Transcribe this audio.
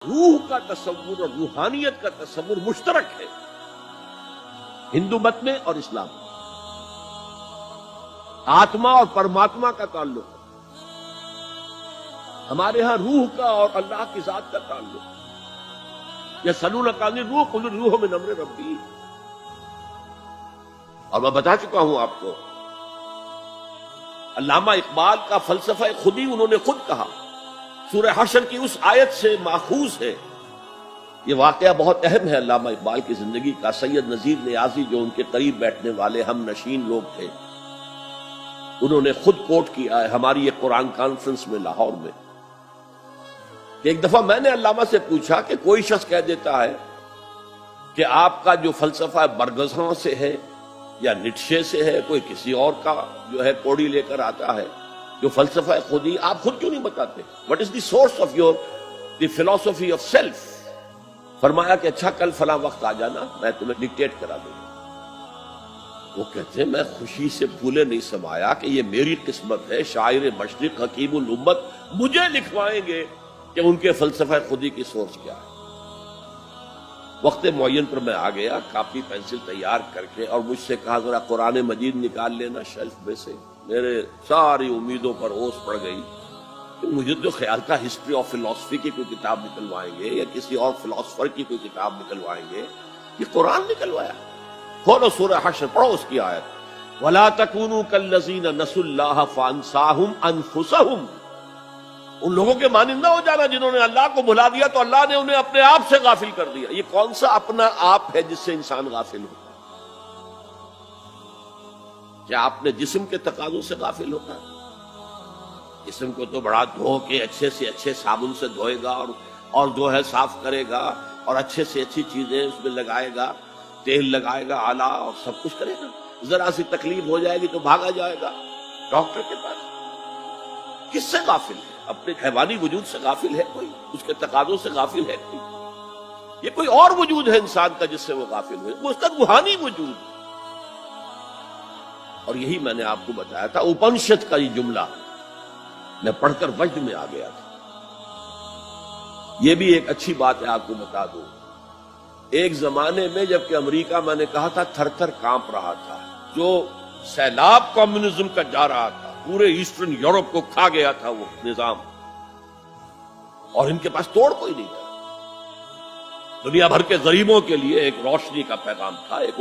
روح کا تصور اور روحانیت کا تصور مشترک ہے ہندو مت میں اور اسلام میں. آتما اور پرماتما کا تعلق ہے. ہمارے ہاں روح کا اور اللہ کی ذات کا تعلق ہے. یسألونک عن الروح قل الروح من امر ربی. اور میں بتا چکا ہوں آپ کو، علامہ اقبال کا فلسفہ خودی انہوں نے خود کہا، سورہ حشر کی اس آیت سے ماخوذ ہے. یہ واقعہ بہت اہم ہے علامہ اقبال کی زندگی کا. سید نذیر نیازی جو ان کے قریب بیٹھنے والے ہم نشین لوگ تھے، انہوں نے خود کوٹ کیا ہے ہماری ایک قرآن کانفرنس میں لاہور میں کہ ایک دفعہ میں نے علامہ سے پوچھا کہ کوئی شخص کہہ دیتا ہے کہ آپ کا جو فلسفہ برگزاں سے ہے یا نیٹشے سے ہے، کوئی کسی اور کا جو ہے کوڑی لے کر آتا ہے، جو فلسفہ خودی آپ خود کیوں نہیں بتاتے؟ What is the source of your the philosophy of self? فرمایا کہ اچھا کل فلاں وقت آ جانا، میں تمہیں ڈکٹیٹ کرا دوں گا. وہ کہتے ہیں میں خوشی سے پھولے نہیں سمایا کہ یہ میری قسمت ہے، شاعر مشرق حکیم الامت مجھے لکھوائیں گے کہ ان کے فلسفہ خودی کی سورس کیا ہے. وقت معین پر میں آ گیا کاپی پینسل تیار کر کے، اور مجھ سے کہا ذرا قرآن مجید نکال لینا شیلف میں سے. میرے ساری امیدوں پر اوس پڑ گئی کہ مجھے تو خیال تھا ہسٹری آف فلاسفی کی کوئی کتاب نکلوائیں گے یا کسی اور فلاسفر کی کوئی کتاب نکلوائیں گے. یہ قرآن نکلوایا. کھولو سورہ حشر، پڑھو اس کی آیت، وَلَا تَكُونُوا كَالَّذِينَ نَسُوا اللَّهَ فَأَنسَاهُمْ أَنفُسَهُمْ. ان لوگوں کے مانند نہ ہو جانا جنہوں نے اللہ کو بھلا دیا تو اللہ نے انہیں اپنے آپ سے غافل کر دیا. یہ کون سا اپنا آپ ہے جس سے انسان غافل ہوتا ہے؟ کیا اپنے جسم کے تقاضوں سے غافل ہوتا ہے؟ جسم کو تو بڑا دھو کے اچھے سے اچھے صابن سے دھوئے گا اور جو ہے صاف کرے گا اور اچھے سے اچھی چیزیں اس میں لگائے گا، تیل لگائے گا اعلیٰ، اور سب کچھ کرے گا. ذرا سی تکلیف ہو جائے گی تو بھاگا جائے گا ڈاکٹر کے پاس. کس سے غافل ہے؟ اپنے حیوانی وجود سے غافل ہے کوئی؟ اس کے تقاضوں سے غافل ہے کوئی؟ یہ کوئی اور وجود ہے انسان کا جس سے وہ غافل ہوئے، وہ اس کا روحانی وجود. اور یہی میں نے آپ کو بتایا تھا، اپنشد کا یہ جملہ میں پڑھ کر وجد میں آ گیا تھا. یہ بھی ایک اچھی بات ہے آپ کو بتا دوں. ایک زمانے میں جبکہ امریکہ میں نے کہا تھا تھر تھر کانپ رہا تھا، جو سیلاب کمیونزم کا جا رہا تھا، پورے ایسٹرن یورپ کو کھا گیا تھا وہ نظام، اور ان کے پاس توڑ کوئی نہیں تھا. دنیا بھر کے غریبوں کے لیے ایک روشنی کا پیغام تھا، ایک